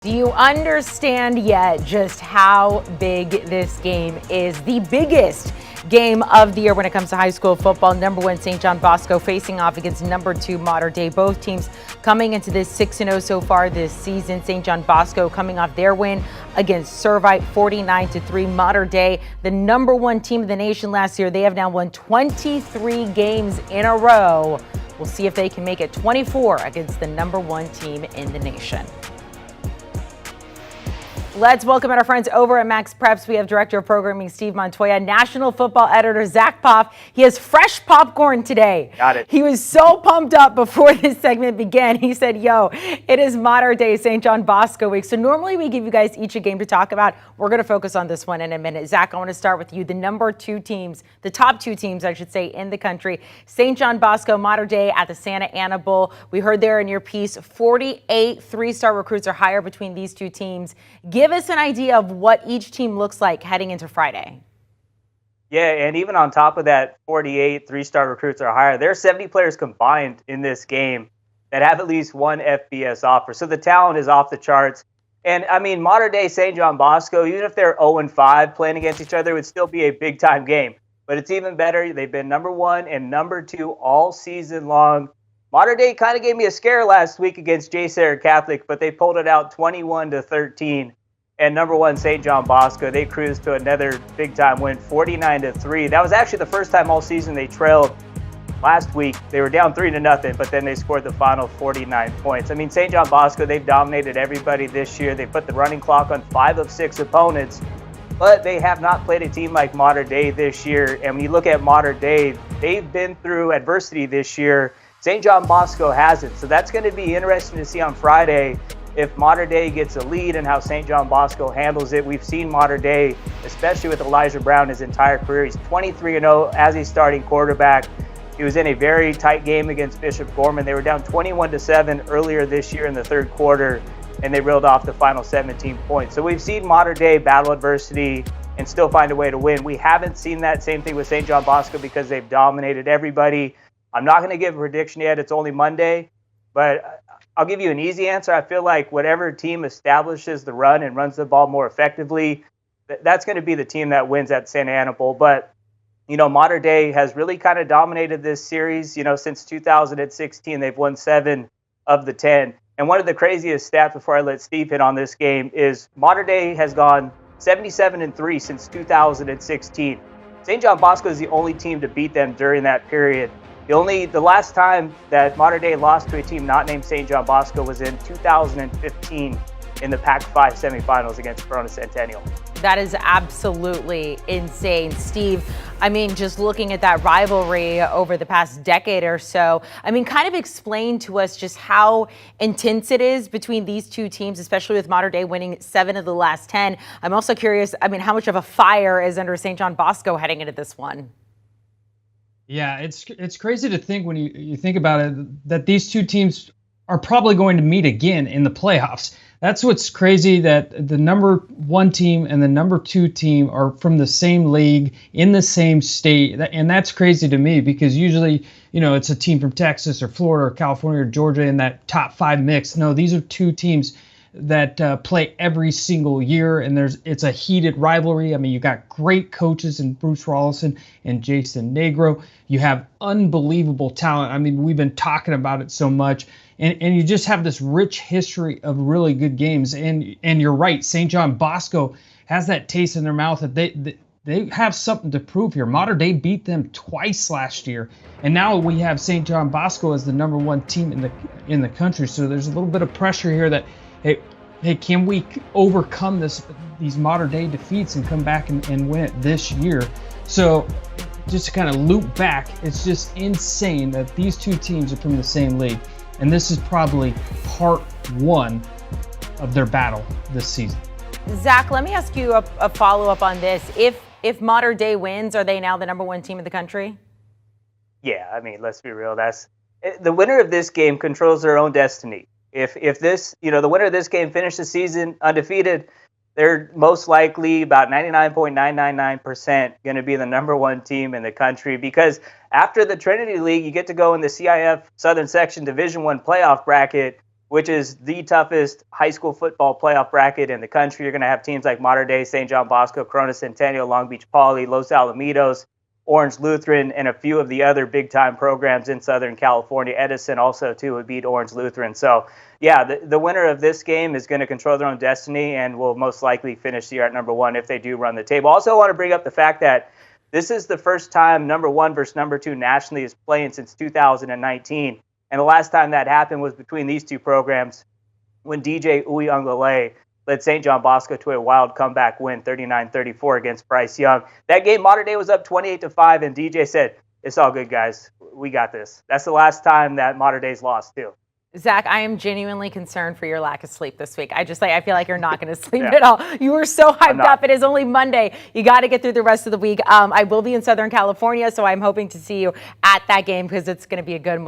Do you understand yet just how big this game is? The biggest game of the year when it comes to high school football. Number 1 St. John Bosco facing off against number 2 Mater Dei. Both teams coming into this 6-0 so far this season. St. John Bosco coming off their win against Servite 49-3. Mater Dei, the number 1 team in the nation last year. They have now won 23 games in a row. We'll see if they can make it 24 against the number 1 team in the nation. Let's welcome our friends over at MaxPreps. We have Director of Programming Steve Montoya, National Football Editor Zach Poff. He has fresh popcorn today. Got it. He was so pumped up before this segment began. He said, yo, it is Mater Dei St. John Bosco week. So normally we give you guys each a game to talk about. We're going to focus on this one in a minute. Zach, I want to start with you. The number 2 teams, the top 2 teams, I should say, in the country. St. John Bosco, Mater Dei at the Santa Ana Bowl. We heard there in your piece, 48 3-star recruits are higher between these 2 teams. Give us an idea of what each team looks like heading into Friday. Yeah, and even on top of that, 48 3-star recruits are higher. There are 70 players combined in this game that have at least one FBS offer. So the talent is off the charts. And I mean, Mater Dei St. John Bosco, even if they're 0-5 playing against each other, it would still be a big-time game. But it's even better. They've been number 1 and number 2 all season long. Mater Dei kind of gave me a scare last week against J. Sarah Catholic, but they pulled it out 21-13. And number 1 St. John Bosco, they cruised to another big-time win, 49-3. That was actually the first time all season they trailed. Last week, they were down 3-0, but then they scored the final 49 points. I mean, St. John Bosco, they've dominated everybody this year. They put the running clock on 5 of 6 opponents, but they have not played a team like Mater Dei this year. And when you look at Mater Dei, they've been through adversity this year. St. John Bosco hasn't. So that's going to be interesting to see on Friday if Mater Dei gets a lead and how St. John Bosco handles it. We've seen Mater Dei, especially with Elijah Brown, his entire career. He's 23-0 as a starting quarterback. He was in a very tight game against Bishop Gorman. They were down 21-7 earlier this year in the third quarter, and they reeled off the final 17 points. So we've seen Mater Dei battle adversity and still find a way to win. We haven't seen that same thing with St. John Bosco because they've dominated everybody. I'm not going to give a prediction yet. It's only Monday, but I'll give you an easy answer. I feel like whatever team establishes the run and runs the ball more effectively, that's going to be the team that wins at Santa Ana Bowl. But, you know, Mater Dei has really kind of dominated this series. You know, since 2016, they've won 7 of the 10. And one of the craziest stats before I let Steve hit on this game is Mater Dei has gone 77-3 since 2016. St. John Bosco is the only team to beat them during that period. The last time that Mater Dei lost to a team not named St. John Bosco was in 2015 in the Pac-5 semifinals against Corona Centennial. That is absolutely insane. Steve, I mean, just looking at that rivalry over the past decade or so, I mean, kind of explain to us just how intense it is between these 2 teams, especially with Mater Dei winning 7 of the last 10. I'm also curious, I mean, how much of a fire is under St. John Bosco heading into this one? Yeah, it's crazy to think when you think about it that these 2 teams are probably going to meet again in the playoffs. That's what's crazy, that the number 1 team and the number 2 team are from the same league in the same state. And that's crazy to me because usually, you know, it's a team from Texas or Florida or California or Georgia in that top 5 mix. No, these are 2 teams that play every single year, and it's a heated rivalry. I mean, you got great coaches in Bruce Rawlinson and Jason Negro. You have unbelievable talent. I mean, we've been talking about it so much, and you just have this rich history of really good games. And you're right, St. John Bosco has that taste in their mouth that they have something to prove here. Mater Dei beat them twice last year, and now we have St. John Bosco as the number 1 team in the country. So there's a little bit of pressure here that, hey, can we overcome these Mater Dei defeats and come back and win it this year? So just to kind of loop back, it's just insane that these 2 teams are from the same league. And this is probably part 1 of their battle this season. Zach, let me ask you a follow-up on this. If Mater Dei wins, are they now the number 1 team in the country? Yeah, I mean, let's be real. That's the winner of this game controls their own destiny. If this, you know, the winner of this game finished the season undefeated, they're most likely about 99.999% going to be the number 1 team in the country, because after the Trinity League, you get to go in the CIF Southern Section Division I playoff bracket which is the toughest high school football playoff bracket in the country. You're going to have teams like Mater Dei, St. John Bosco, Corona Centennial, Long Beach Poly, Los Alamitos, Orange Lutheran, and a few of the other big-time programs in Southern California. Edison also, too, would beat Orange Lutheran. So, yeah, the winner of this game is going to control their own destiny and will most likely finish the year at number one if they do run the table. Also want to bring up the fact that this is the first time number one versus number two nationally is playing since 2019. And the last time that happened was between these two programs when DJ Uyunglele led St. John Bosco to a wild comeback win, 39-34 against Bryce Young. That game, Mater Dei was up 28-5, and DJ said, "It's all good, guys. We got this." That's the last time that Mater Dei's lost, too. Zach, I am genuinely concerned for your lack of sleep this week. I feel like you're not going to sleep at all. You were so hyped up. It is only Monday. You got to get through the rest of the week. I will be in Southern California, so I'm hoping to see you at that game because it's going to be a good one.